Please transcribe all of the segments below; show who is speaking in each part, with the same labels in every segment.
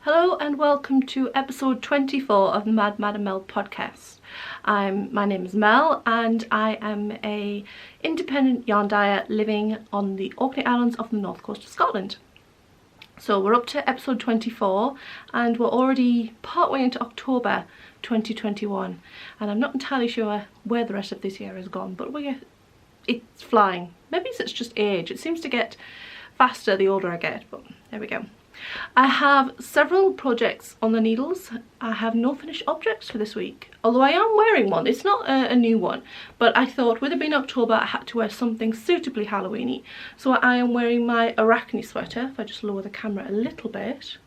Speaker 1: Hello and welcome to episode 24 of the Mad Madam Mel podcast. My name is Mel and I am a independent yarn dyer living on the Orkney Islands off the north coast of Scotland. So we're up to episode 24 and we're already partway into October 2021, and I'm not entirely sure where the rest of this year has gone, but it's flying. Maybe it's just age. It seems to get faster the older I get, but there we go. I have several projects on the needles. I have no finished objects for this week, although I am wearing one. It's not a new one, but I thought with it being October I had to wear something suitably Halloweeny. So I am wearing my Orkney sweater. If I just lower the camera a little bit.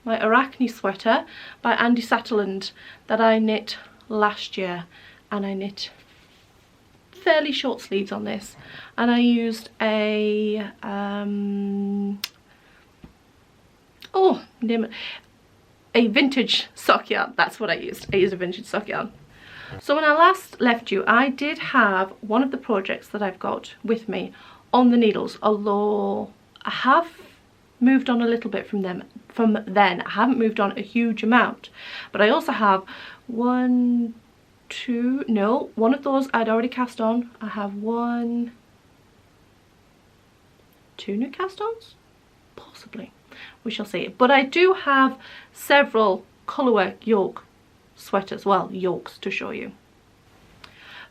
Speaker 1: My Orkney sweater by Andy Satterland that I knit last year, and I knit fairly short sleeves on this, and I used a a vintage sock yarn. That's what I used. I used a vintage sock yarn. So when I last left you, I did have one of the projects that I've got with me on the needles, although I have moved on a little bit from then. I haven't moved on a huge amount, but I also have one of those I'd already cast on. I have two new cast-ons, possibly. We shall see. But I do have several colourwork yoke sweaters, well, yokes to show you.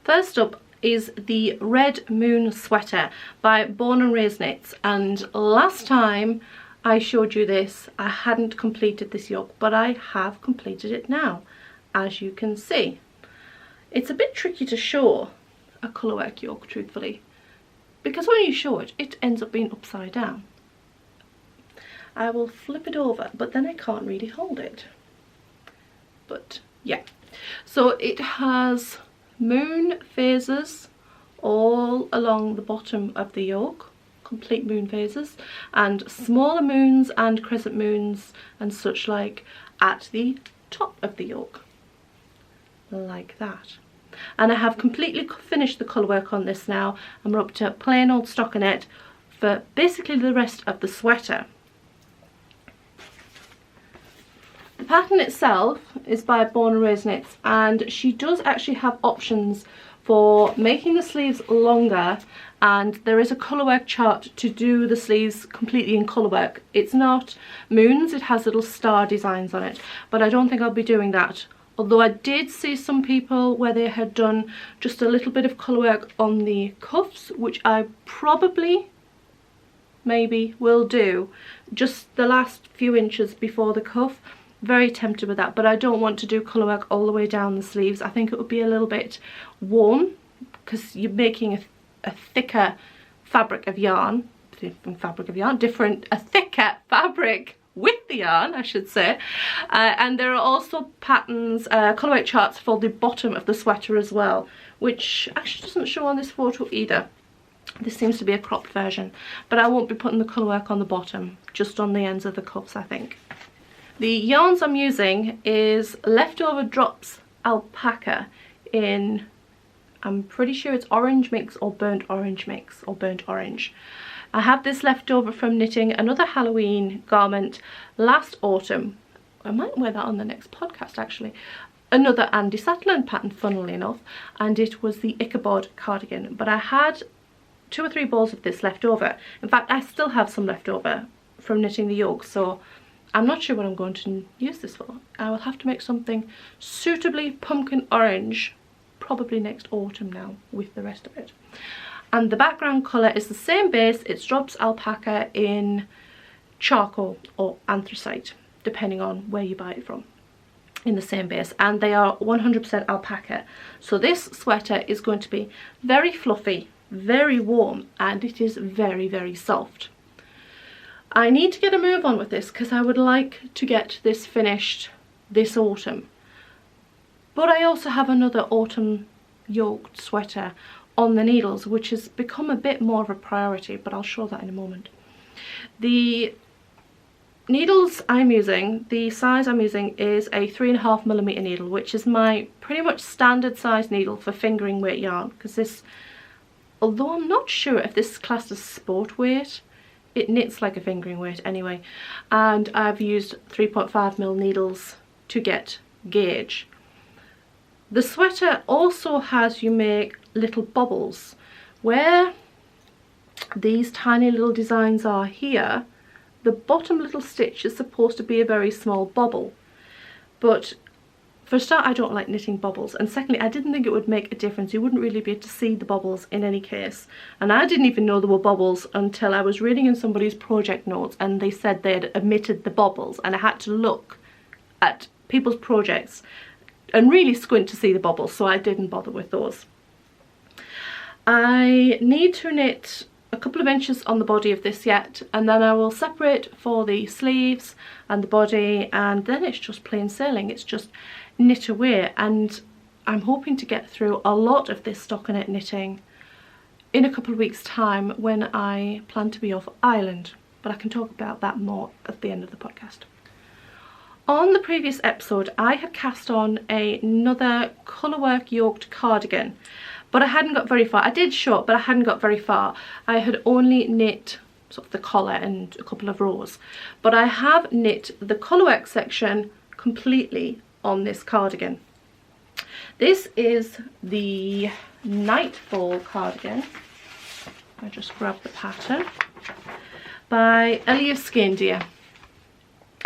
Speaker 1: First up is the Red Moon sweater by Born and Raised Knits, and last time I showed you this I hadn't completed this yoke, but I have completed it now, as you can see. It's a bit tricky to show a colourwork yoke, truthfully, because when you show it, it ends up being upside down. I will flip it over, but then I can't really hold it. But yeah, so it has moon phases all along the bottom of the yoke, complete moon phases, and smaller moons and crescent moons and such like at the top of the yoke, like that. And I have completely finished the colourwork on this now, and we're up to plain old stockinette for basically the rest of the sweater. The pattern itself is by Born and Raised Knits, and she does actually have options for making the sleeves longer, and there is a colourwork chart to do the sleeves completely in colourwork. It's not moons, it has little star designs on it, but I don't think I'll be doing that. Although I did see some people where they had done just a little bit of colourwork on the cuffs, which I probably maybe will do, just the last few inches before the cuff. Very tempted with that, but I don't want to do colourwork all the way down the sleeves. I think it would be a little bit warm because you're making a thicker fabric of yarn, a thicker fabric with the yarn, I should say. And there are also patterns, colourwork charts for the bottom of the sweater as well, which actually doesn't show on this photo either. This seems to be a cropped version, but I won't be putting the colourwork on the bottom, just on the ends of the cuffs, I think. The yarns I'm using is Leftover Drops Alpaca in, I'm pretty sure it's orange mix or burnt orange mix, or burnt orange. I have this left over from knitting another Halloween garment last autumn. I might wear that on the next podcast actually. Another Andy Satterland pattern, funnily enough, and it was the Ichabod cardigan. But I had 2 or 3 balls of this left over. In fact, I still have some left over from knitting the yoke, so I'm not sure what I'm going to use this for. I will have to make something suitably pumpkin orange, probably next autumn now, with the rest of it. And the background colour is the same base. It's Drops Alpaca in charcoal or anthracite, depending on where you buy it from, in the same base. And they are 100% alpaca. So this sweater is going to be very fluffy, very warm, and it is very, very soft. I need to get a move on with this because I would like to get this finished this autumn. But I also have another autumn yoked sweater on the needles, which has become a bit more of a priority, but I'll show that in a moment. The needles I'm using, the size I'm using is a 3.5mm needle, which is my pretty much standard size needle for fingering weight yarn, because this, although I'm not sure if this is classed as sport weight, it knits like a fingering weight anyway, and I've used 3.5mm needles to get gauge. The sweater also has you make little bobbles. Where these tiny little designs are here, the bottom little stitch is supposed to be a very small bobble, but for a start I don't like knitting bobbles, and secondly I didn't think it would make a difference. You wouldn't really be able to see the bobbles in any case, and I didn't even know there were bobbles until I was reading in somebody's project notes and they said they had omitted the bobbles, and I had to look at people's projects and really squint to see the bobbles, so I didn't bother with those. I need to knit a couple of inches on the body of this yet, and then I will separate for the sleeves and the body, and then it's just plain sailing. It's just knit away, and I'm hoping to get through a lot of this stockinette knitting in a couple of weeks time when I plan to be off island, but I can talk about that more at the end of the podcast. On the previous episode I had cast on another colourwork yoked cardigan, but I hadn't got very far. I did short, but I hadn't got very far. I had only knit sort of the collar and a couple of rows, but I have knit the colourwork section completely on this cardigan. This is the Nightfall Cardigan. I just grabbed the pattern by Dyer,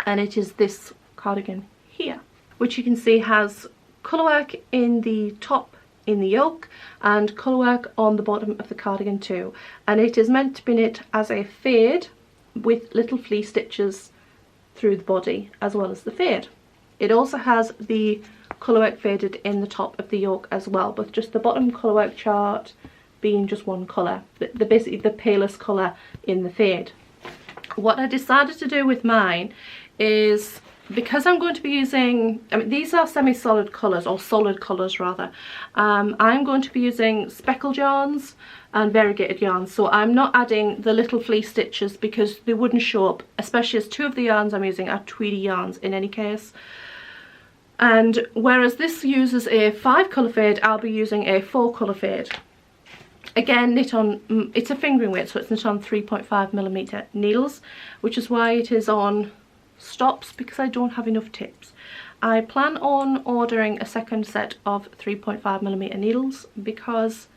Speaker 1: and it is this cardigan here, which you can see has colourwork in the top in the yoke and colourwork on the bottom of the cardigan too, and it is meant to be knit as a fade with little fleece stitches through the body as well as the fade. It also has the colourwork faded in the top of the yoke as well, with just the bottom colourwork chart being just one colour, basically the palest colour in the fade. What I decided to do with mine is, because I'm going to be using, I mean these are semi-solid colours, or solid colours rather, I'm going to be using speckled yarns and variegated yarns, so I'm not adding the little fleece stitches because they wouldn't show up, especially as two of the yarns I'm using are tweedy yarns in any case. And whereas this uses a 5 colour fade, I'll be using a 4 colour fade. Again, knit on, it's a fingering weight, so it's knit on 3.5mm needles, which is why it is on stops, because I don't have enough tips. I plan on ordering a second set of 3.5mm needles because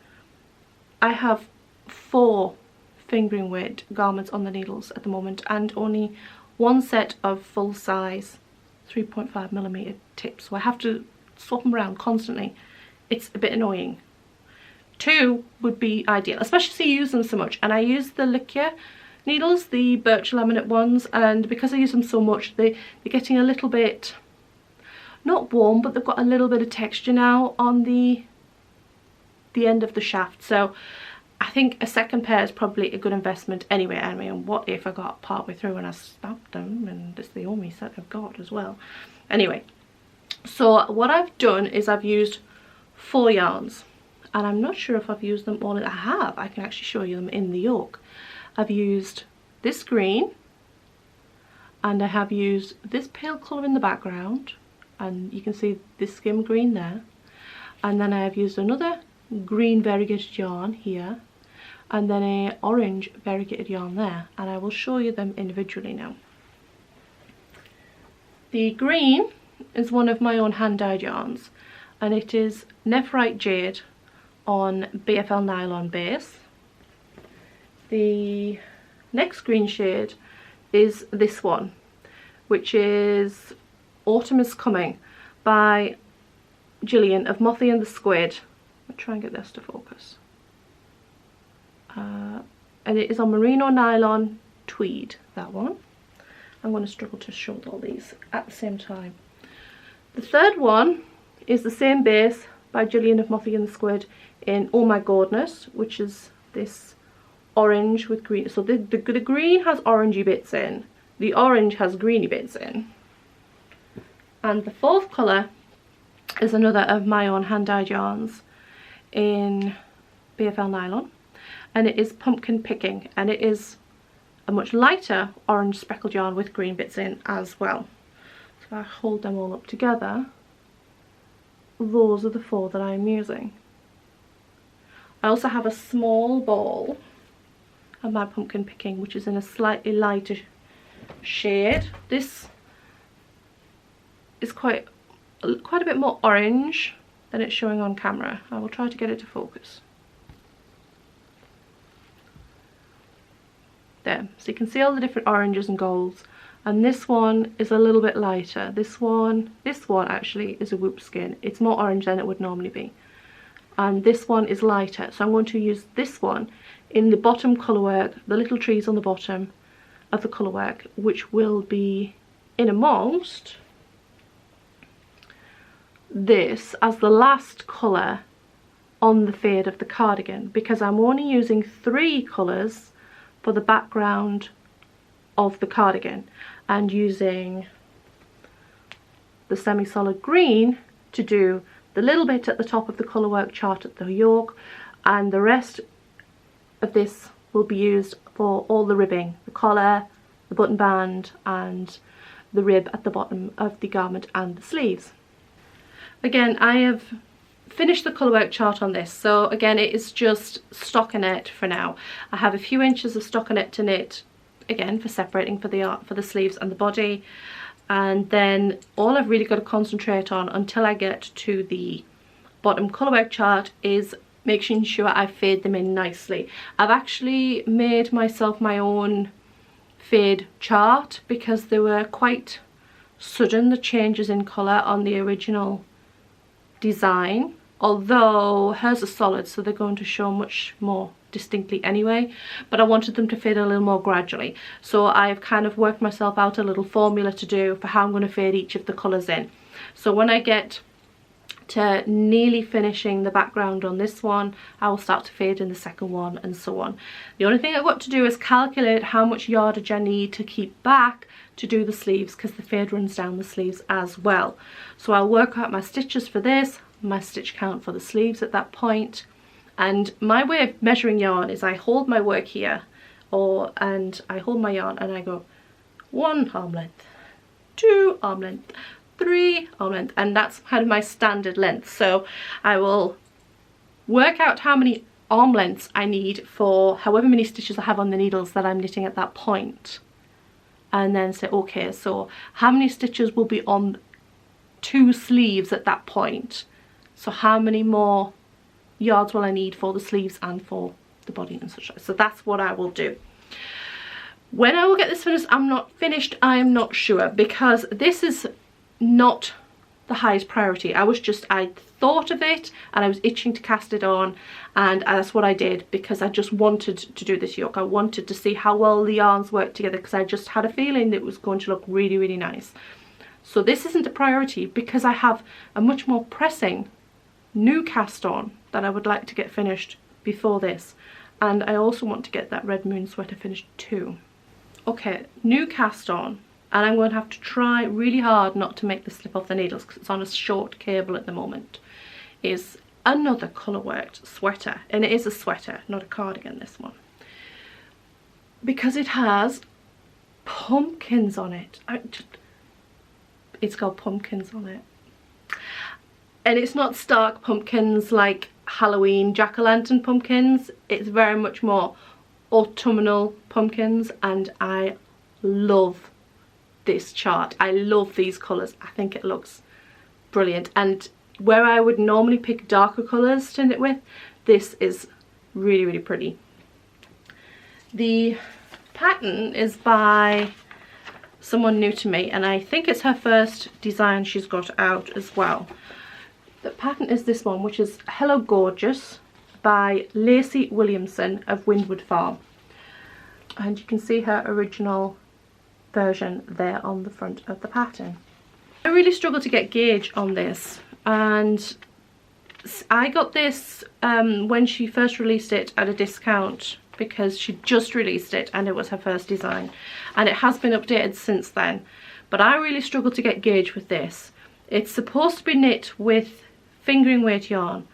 Speaker 1: I have 4 fingering weight garments on the needles at the moment and only one set of full size 3.5mm tips, so I have to swap them around constantly. It's a bit annoying. 2 would be ideal, especially if you use them so much, and I use the Likia needles, the birch laminate ones, and because I use them so much they're getting a little bit, not warm, but they've got a little bit of texture now on the end of the shaft, so I think a second pair is probably a good investment anyway. I mean, what if I got partway through and I stopped them, and it's the only set I've got as well. Anyway, so what I've done is I've used 4 yarns, and I'm not sure if I've used them all. I have. I can actually show you them in the yoke. I've used this green, and I have used this pale colour in the background, and you can see this skim green there, and then I have used another green variegated yarn here, and then a orange variegated yarn there, and I will show you them individually now. The green is one of my own hand dyed yarns, and it is Nephrite Jade on BFL nylon base. The next green shade is this one, which is Autumn is Coming by Gillian of Mothie and the Squid. I'll try and get this to focus. And it is on merino nylon tweed, that one. I'm going to struggle to show all these at the same time. The third one is the same base by Gillian of Mothie and the Squid in Oh My Goodness, which is this orange with green. So the green has orangey bits in, the orange has greeny bits in. And the fourth colour is another of my own hand dyed yarns in BFL nylon, and it is Pumpkin Picking, and it is a much lighter orange speckled yarn with green bits in as well. So if I hold them all up together, those are the 4 that I'm using. I also have a small ball of my pumpkin picking, which is in a slightly lighter shade. This is quite a bit more orange than it's showing on camera. I will try to get it to focus. There, so you can see all the different oranges and golds, and this one is a little bit lighter. This one actually is a whoop skin. It's more orange than it would normally be, and this one is lighter, so I'm going to use this one in the bottom colourwork, the little trees on the bottom of the colourwork, which will be in amongst this as the last colour on the fade of the cardigan, because I'm only using 3 colours for the background of the cardigan, and using the semi-solid green to do the little bit at the top of the colourwork chart at the yoke, and the rest of this will be used for all the ribbing, the collar, the button band and the rib at the bottom of the garment and the sleeves. Again, I have finished the colourwork chart on this, so again it is just stockinette for now. I have a few inches of stockinette to knit, again for separating for the sleeves and the body, and then all I've really got to concentrate on until I get to the bottom colourwork chart is making sure I fade them in nicely. I've actually made myself my own fade chart because they were quite sudden, the changes in colour on the original design, although hers are solid so they're going to show much more distinctly anyway, but I wanted them to fade a little more gradually, so I've kind of worked myself out a little formula to do for how I'm going to fade each of the colours in. So when I get to nearly finishing the background on this one, I will start to fade in the second one, and so on. The only thing I've got to do is calculate how much yardage I need to keep back to do the sleeves, because the fade runs down the sleeves as well. So I'll work out my stitches for this, my stitch count for the sleeves at that point. And my way of measuring yarn is I hold my work here, and I hold my yarn and I go 1 arm length, 2 arm length, 3 arm length, and that's kind of my standard length. So I will work out how many arm lengths I need for however many stitches I have on the needles that I'm knitting at that point, and then say, okay, so how many stitches will be on 2 sleeves at that point, so how many more yards will I need for the sleeves and for the body and such. So that's what I will do. When I will get this finished, I'm not sure, because this is not the highest priority. I thought of it and I was itching to cast it on, and that's what I did, because I just wanted to do this yoke. I wanted to see how well the yarns worked together, because I just had a feeling that it was going to look really, really nice. So this isn't a priority, because I have a much more pressing new cast on that I would like to get finished before this, and I also want to get that Red Moon sweater finished too. Okay, new cast on, and I'm going to have to try really hard not to make this slip off the needles because it's on a short cable at the moment, is another colourworked sweater, and it is a sweater, not a cardigan, this one, because it has pumpkins on it. It's got pumpkins on it, and it's not stark pumpkins like Halloween jack-o'-lantern pumpkins. It's very much more autumnal pumpkins, and I love this chart. I love these colours. I think it looks brilliant, and where I would normally pick darker colours to knit with, this is really, really pretty. The pattern is by someone new to me, and I think it's her first design she's got out as well. The pattern is this one, which is Hello Gorgeous by Lacey Williamson of Windward Farm, and you can see her original version there on the front of the pattern. I really struggled to get gauge on this, and I got this when she first released it at a discount, because she just released it and it was her first design, and it has been updated since then, but I really struggled to get gauge with this. It's supposed to be knit with fingering weight yarn,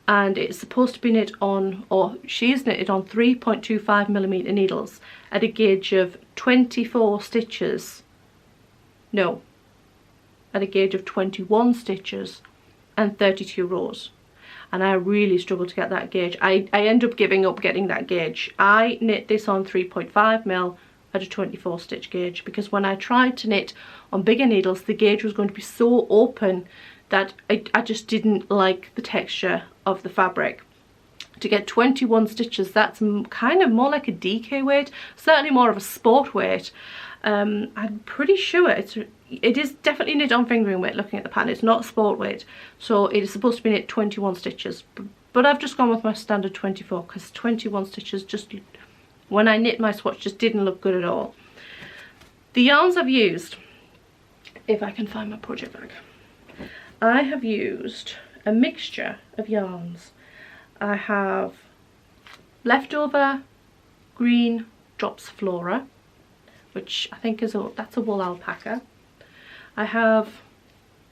Speaker 1: and it's supposed to be knit on, or she's knitted on 3.25mm needles at a gauge of 24 stitches, no, at a gauge of 21 stitches and 32 rows. and I really struggled to get that gauge. I end up giving up getting that gauge. I knit this on 3.5mm at a 24 stitch gauge, because when I tried to knit on bigger needles, the gauge was going to be so open that I just didn't like the texture of the fabric. To get 21 stitches, that's kind of more like a DK weight, certainly more of a sport weight. I'm pretty sure it is definitely knit on fingering weight. Looking at the pattern, it's not sport weight, so it is supposed to be knit 21 stitches, but I've just gone with my standard 24 because 21 stitches just, when I knit my swatch, just didn't look good at all. The yarns I've used, if I can find my project bag, I have used a mixture of yarns. I have leftover green drops flora, which I think is that's a wool alpaca. I have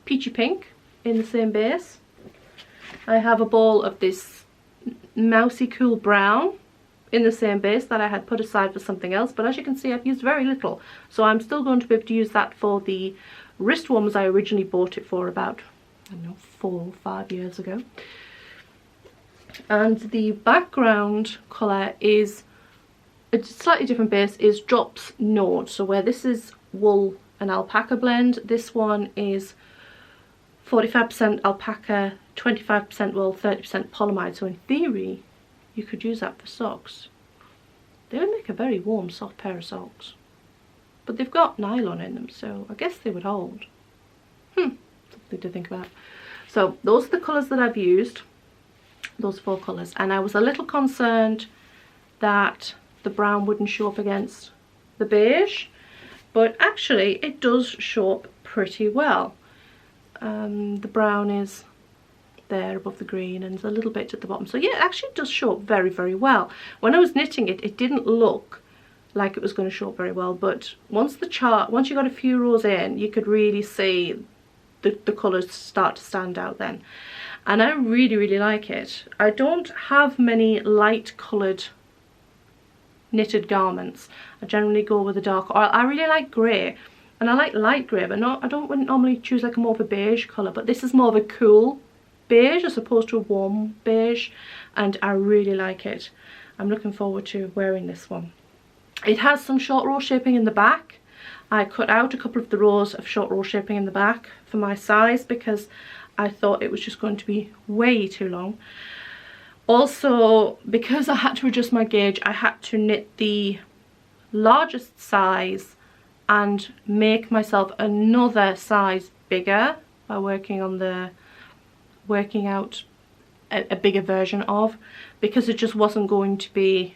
Speaker 1: peachy pink in the same base. I have a ball of this mousy cool brown in the same base that I had put aside for something else, but as you can see, I've used very little, so I'm still going to be able to use that for the wrist warmers I originally bought it for about, I don't know, 4 or 5 years ago. And the background colour is a slightly different base, is Drops Node. So where this is wool and alpaca blend, this one is 45% alpaca, 25% wool, 30% polyamide. So in theory, you could use that for socks. They would make a very warm, soft pair of socks. But they've got nylon in them, so I guess they would hold. Something to think about. So those are the colours that I've used. Those 4 colours, and I was a little concerned that the brown wouldn't show up against the beige, but actually it does show up pretty well. The brown is there above the green and there's a little bit at the bottom, so yeah, it actually does show up very, very well. When I was knitting it, it didn't look like it was going to show up very well, but once you got a few rows in, you could really see the colours start to stand out then. And I really, really like it. I don't have many light coloured knitted garments. I generally go with a dark, or I really like grey, and I like light grey, but I wouldn't normally choose like a more of a beige colour, but this is more of a cool beige as opposed to a warm beige, and I really like it. I'm looking forward to wearing this one. It has some short row shaping in the back. I cut out a couple of the rows of short row shaping in the back for my size because I thought it was just going to be way too long. Also, because I had to adjust my gauge, I had to knit the largest size and make myself another size bigger by working out a bigger version of, because it just wasn't going to be,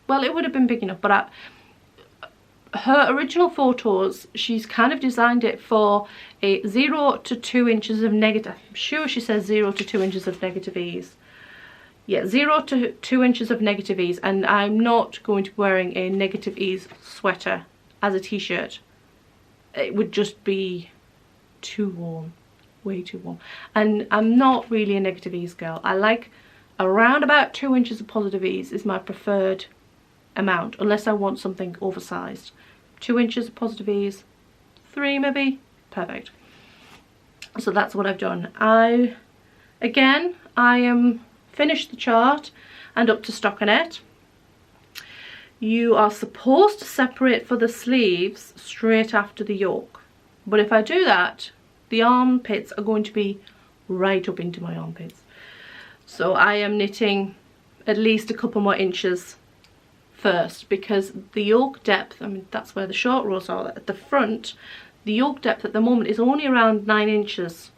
Speaker 1: well, it would have been big enough, but her original photos, she's kind of designed it for a 0 to 2 inches of negative, I'm sure she says 0 to 2 inches of negative ease. Yeah, 0 to 2 inches of negative ease, and I'm not going to be wearing a negative ease sweater as a t-shirt. It would just be too warm, way too warm. And I'm not really a negative ease girl. I like around about 2 inches of positive ease is my preferred amount, unless I want something oversized. 2 inches of positive ease, 3 maybe, perfect. So that's what I've done. I am finished the chart and up to stockinette. You are supposed to separate for the sleeves straight after the yoke, but if I do that, the armpits are going to be right up into my armpits. So I am knitting at least a couple more inches first, because the yoke depth, I mean, that's where the short rows are at the front. The yoke depth at the moment is only around 9 inches,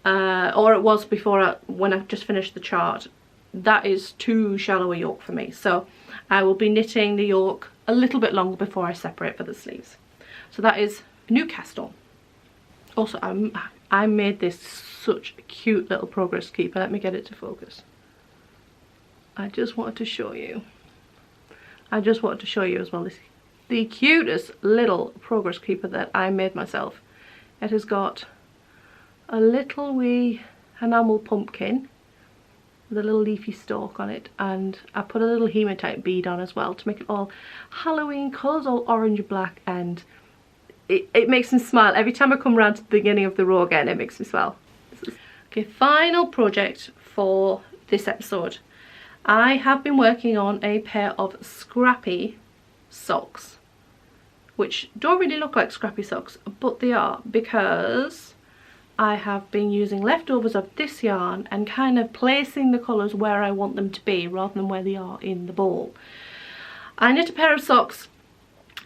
Speaker 1: or it was before when I just finished the chart. That is too shallow a yoke for me, so I will be knitting the yoke a little bit longer before I separate for the sleeves. So that is a new cast on. Also, I made this such a cute little progress keeper. Let me get it to focus. I just wanted to show you. As well, this the cutest little progress keeper that I made myself. It has got a little wee enamel pumpkin with a little leafy stalk on it, and I put a little hematite bead on as well to make it all Halloween colours, all orange and black, and it makes me smile. Every time I come around to the beginning of the row again, it makes me smile. Okay, final project for this episode. I have been working on a pair of scrappy socks, which don't really look like scrappy socks, but they are, because I have been using leftovers of this yarn and kind of placing the colours where I want them to be rather than where they are in the bowl. I knit a pair of socks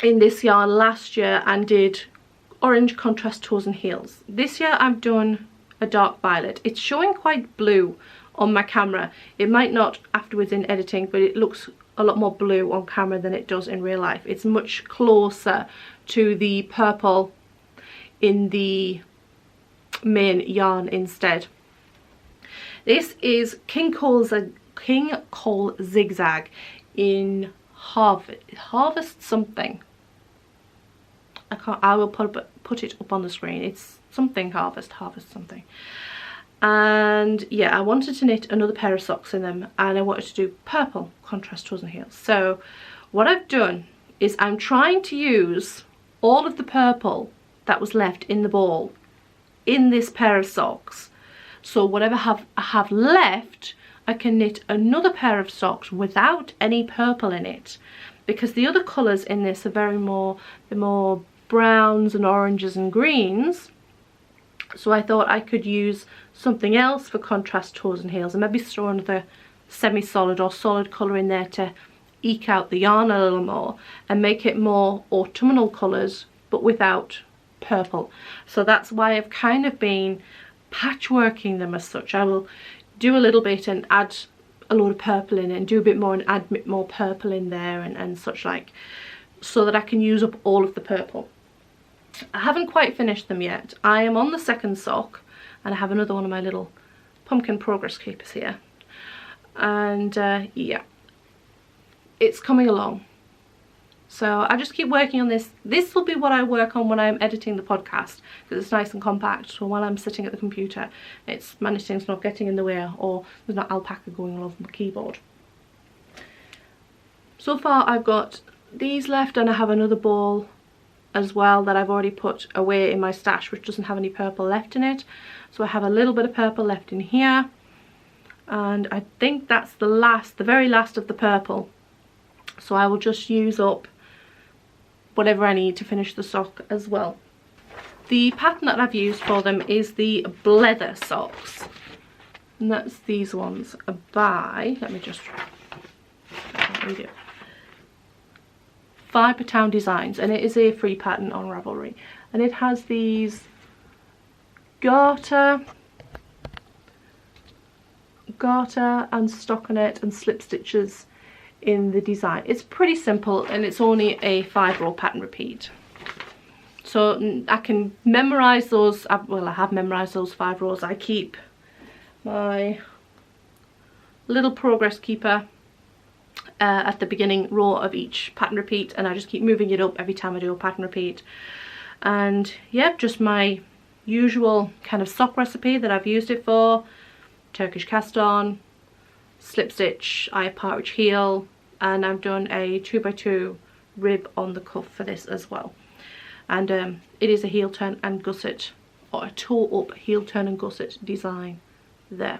Speaker 1: in this yarn last year and did orange contrast toes and heels. This year I've done a dark violet. It's showing quite blue on my camera. It might not afterwards in editing, but it looks a lot more blue on camera than it does in real life. It's much closer to the purple in the main yarn instead. This is King Cole Zigzag in Harvest something. I will put it up on the screen. It's something harvest something. And yeah, I wanted to knit another pair of socks in them, and I wanted to do purple contrast toes and heels. So what I've done is I'm trying to use all of the purple that was left in the ball in this pair of socks. So whatever I have left, I can knit another pair of socks without any purple in it, because the other colours in this are the more browns and oranges and greens. So I thought I could use something else for contrast toes and heels, and maybe throw another semi-solid or solid colour in there to eke out the yarn a little more and make it more autumnal colours but without purple. So that's why I've kind of been patchworking them as such. I will do a little bit and add a load of purple in it, and do a bit more and add a bit more purple in there and such like, so that I can use up all of the purple. I haven't quite finished them yet. I am on the second sock, and I have another one of my little pumpkin progress keepers here, and yeah, it's coming along. So I just keep working on this. This will be what I work on when I'm editing the podcast, because it's nice and compact. So while I'm sitting at the computer, my knitting's not getting in the way, or there's not alpaca going all over my keyboard. So far I've got these left, and I have another ball as well that I've already put away in my stash, which doesn't have any purple left in it. So I have a little bit of purple left in here, and I think that's the very last of the purple. So I will just use up whatever I need to finish the sock as well. The pattern that I've used for them is the Blether socks, and that's these ones by, let me just read it, Fibre Designs, and it is a free pattern on Ravelry, and it has these garter and stockinette and slip stitches in the design. It's pretty simple, and it's only a 5-row pattern repeat, so I can memorize those. Well, I have memorized those 5 rows. I keep my little progress keeper at the beginning row of each pattern repeat, and I just keep moving it up every time I do a pattern repeat. And yeah, just my usual kind of sock recipe that I've used it for: Turkish cast on, slip stitch, eye partridge heel, and I've done a 2x2 rib on the cuff for this as well. And it is a heel turn and gusset, or a toe up heel turn and gusset design there.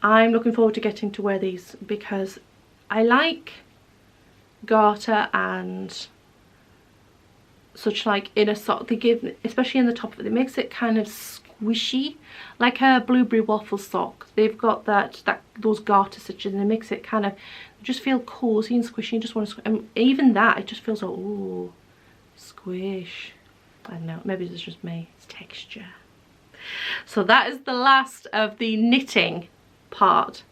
Speaker 1: I'm looking forward to getting to wear these, because I like garter and such like in a sock. They give, especially in the top of it, it makes it kind of squishy, like a blueberry waffle sock. They've got those garter stitches, and it makes it kind of just feel cozy and squishy. You just want to, and even that, it just feels like, ooh, squish. I don't know, maybe it's just me, it's texture. So that is the last of the knitting part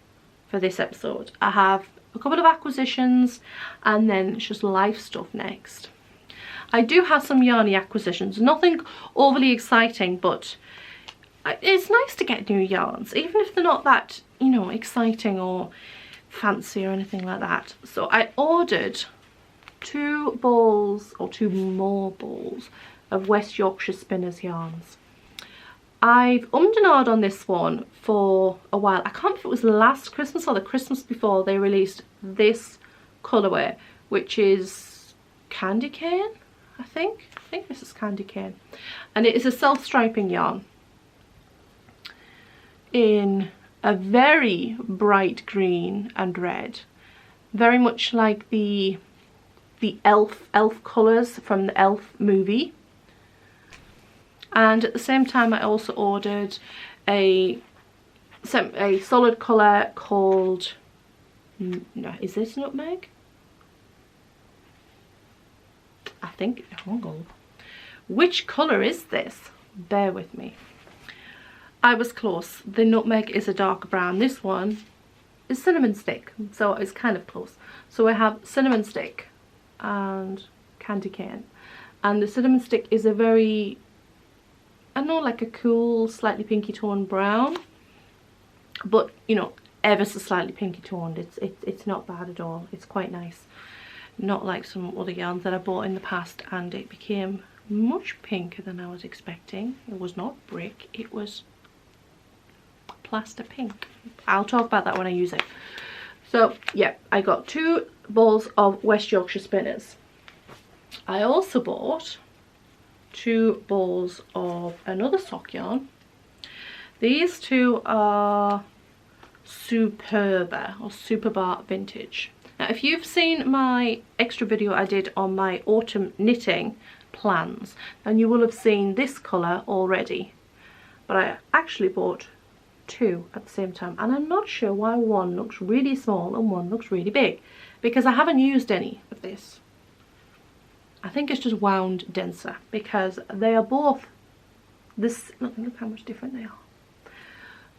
Speaker 1: for this episode. I have a couple of acquisitions, and then it's just life stuff next. I do have some yarny acquisitions, nothing overly exciting, but it's nice to get new yarns, even if they're not that, you know, exciting or fancy or anything like that. So I ordered 2 balls, or 2 more balls, of West Yorkshire Spinners yarns. I've ummed and ahed on this one for a while. I can't remember if it was last Christmas or the Christmas before they released this colourway, which is candy cane, I think this is candy cane, and it is a self-striping yarn. in a very bright green and red, very much like the elf colours from the Elf movie. And at the same time I also ordered a solid colour called, no, is this nutmeg? I think, hold on. Which colour is this? Bear with me. I was close. The nutmeg is a dark brown. This one is cinnamon stick, so it's kind of close. So I have cinnamon stick and candy cane. And the cinnamon stick is a very, I don't know, like a cool, slightly pinky toned brown. But, you know, ever so slightly pinky toned. It's not bad at all. It's quite nice. Not like some other yarns that I bought in the past and it became much pinker than I was expecting. It was not brick, it was plaster pink. I'll talk about that when I use it. So yeah, I got 2 balls of West Yorkshire spinners. I also bought 2 balls of another sock yarn. These 2 are Superba or Superbar Vintage. Now if you've seen my extra video I did on my autumn knitting plans, then you will have seen this colour already. But I actually bought 2 at the same time, and I'm not sure why one looks really small and one looks really big, because I haven't used any of this. I think it's just wound denser, because they are both this, look how much different they are.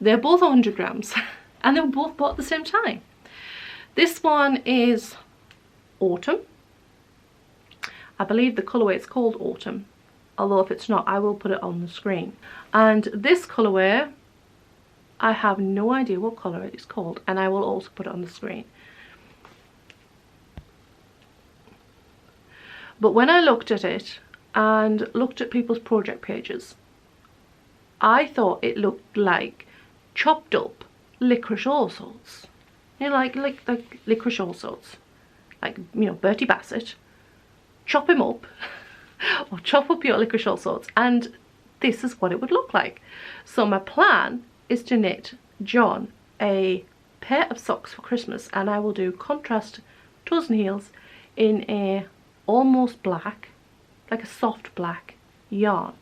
Speaker 1: They're both 100 grams and they were both bought at the same time. This one is Autumn. I believe the colourway is called Autumn, although if it's not I will put it on the screen. And this colourway, I have no idea what colour it is called, and I will also put it on the screen. But when I looked at it and looked at people's project pages, I thought it looked like chopped up licorice all sorts. You know, like licorice all sorts. Like, you know, Bertie Bassett. Chop him up. Or chop up your licorice all sorts. And this is what it would look like. So my plan is to knit John a pair of socks for Christmas. And I will do contrast toes and heels in a almost black, like a soft black yarn,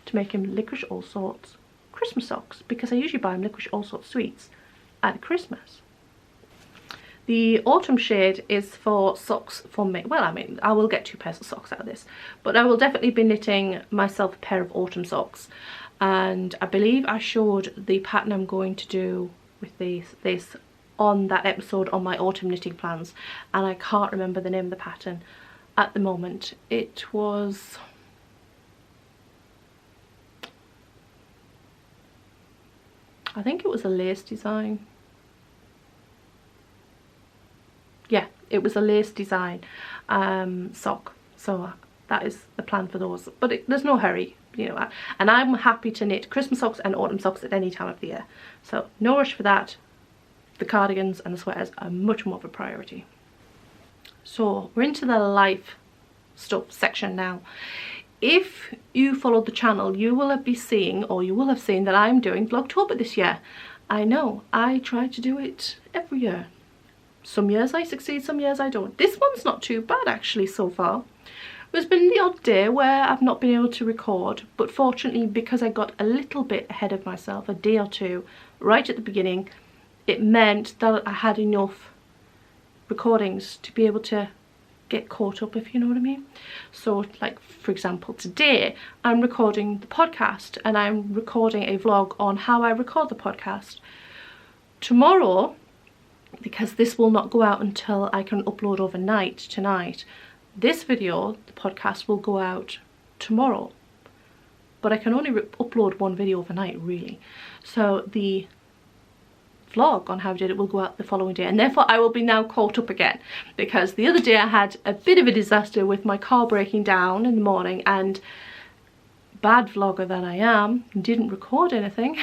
Speaker 1: to make him licorice all sorts Christmas socks, because I usually buy him licorice all sorts sweets at Christmas. The autumn shade is for socks for me. Well, I mean, I will get 2 pairs of socks out of this, but I will definitely be knitting myself a pair of autumn socks. And I believe I showed the pattern I'm going to do with this on that episode on my autumn knitting plans, and I can't remember the name of the pattern at the moment. It was, I think it was a lace design. Yeah, it was a lace design sock. So that is the plan for those. But there's no hurry, you know. And I'm happy to knit Christmas socks and autumn socks at any time of the year. So no rush for that. The cardigans and the sweaters are much more of a priority. So we're into the life stuff section now. If you follow the channel, you will be seeing, or you will have seen, that I'm doing Vlogtober this year. I know, I try to do it every year. Some years I succeed, some years I don't. This one's not too bad actually so far. There's been the odd day where I've not been able to record, but fortunately, because I got a little bit ahead of myself, a day or 2, right at the beginning, it meant that I had enough recordings to be able to get caught up, if you know what I mean. So like, for example, today I'm recording the podcast and I'm recording a vlog on how I record the podcast. Tomorrow, because this will not go out until I can upload overnight tonight, this video, the podcast, will go out tomorrow, but I can only upload 1 video overnight really. So the vlog on how I did it will go out the following day, and therefore I will be now caught up again, because the other day I had a bit of a disaster with my car breaking down in the morning, and bad vlogger that I am, didn't record anything.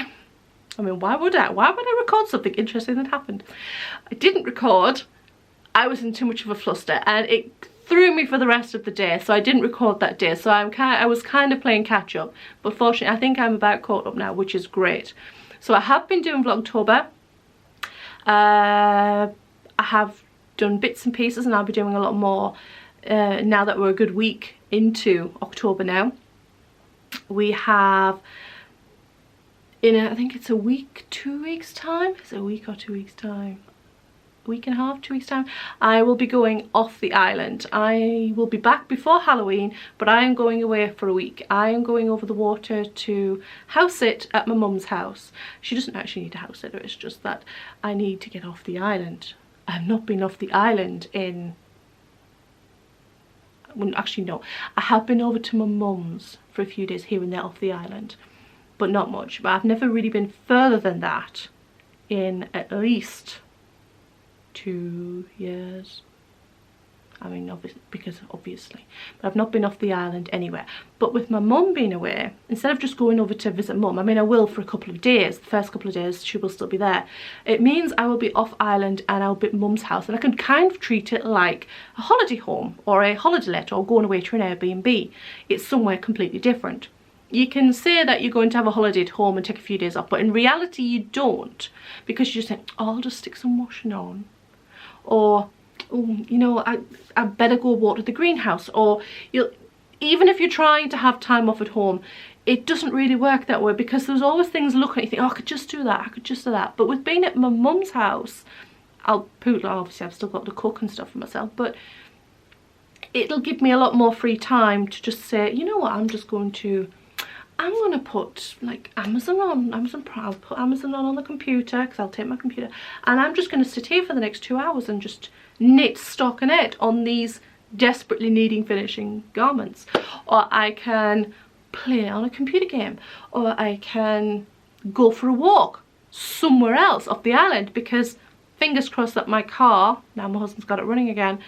Speaker 1: I mean, why would I? Why would I record something interesting that happened? I didn't record. I was in too much of a fluster and it threw me for the rest of the day, so I didn't record that day. So I was kind of playing catch up, but fortunately I think I'm about caught up now, which is great. So I have been doing Vlogtober. I have done bits and pieces, and I'll be doing a lot more now that we're a good week into October now. We have, I think it's a week, 2 weeks time. Is it a week or 2 weeks time? Week and a half, 2 weeks time, I will be going off the island. I will be back before Halloween, but I am going away for a week. I am going over the water to house sit at my mum's house. She doesn't actually need a house sitter, it's just that I need to get off the island. I have not been off the island in, well, actually no, I have been over to my mum's for a few days here and there off the island, but not much. But I've never really been further than that in at least 2 years. I mean, obviously, but I've not been off the island anywhere. But with my mum being away, instead of just going over to visit mum, I mean, I will for a couple of days. The first couple of days she will still be there. It means I will be off island and I'll be at mum's house, and I can kind of treat it like a holiday home or a holiday let, or going away to an Airbnb. It's somewhere completely different. You can say that you're going to have a holiday at home and take a few days off, but in reality you don't, because you just think, oh, I'll just stick some washing on. Or, oh, you know, I better go water the greenhouse. Or even if you're trying to have time off at home, it doesn't really work that way, because there's always things looking at you, think, oh, I could just do that, I could just do that. But with being at my mum's house, obviously I've still got to cook and stuff for myself, but it'll give me a lot more free time to just say, you know what, I'm going to put like Amazon on, I'll put Amazon on the computer, because I'll take my computer, and I'm just going to sit here for the next 2 hours and just knit, stockinette on these desperately needing finishing garments. Or I can play on a computer game, or I can go for a walk somewhere else off the island, because fingers crossed that my car, now my husband's got it running again,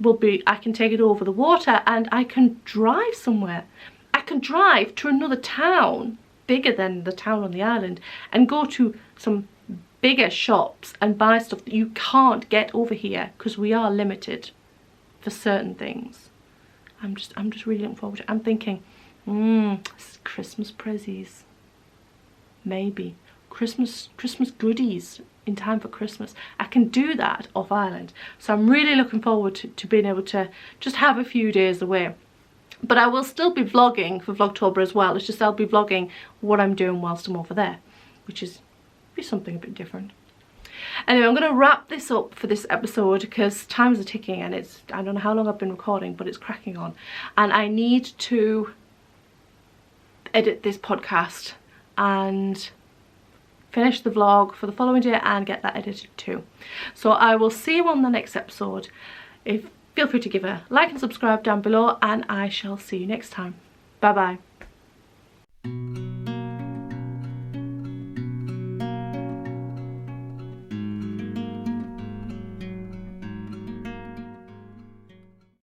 Speaker 1: I can take it over the water and I can drive somewhere. I can drive to another town bigger than the town on the island and go to some bigger shops and buy stuff that you can't get over here, because we are limited for certain things. I'm just really looking forward to it. I'm thinking, Christmas prezzies, maybe Christmas goodies in time for Christmas. I can do that off island, so I'm really looking forward to being able to just have a few days away. But I will still be vlogging for Vlogtober as well. It's just I'll be vlogging what I'm doing whilst I'm over there, which is be something a bit different. Anyway, I'm going to wrap this up for this episode, because times are ticking, and I don't know how long I've been recording, but it's cracking on, and I need to edit this podcast and finish the vlog for the following day and get that edited too. So I will see you on the next episode. Feel free to give a like and subscribe down below, and I shall see you next time. Bye bye.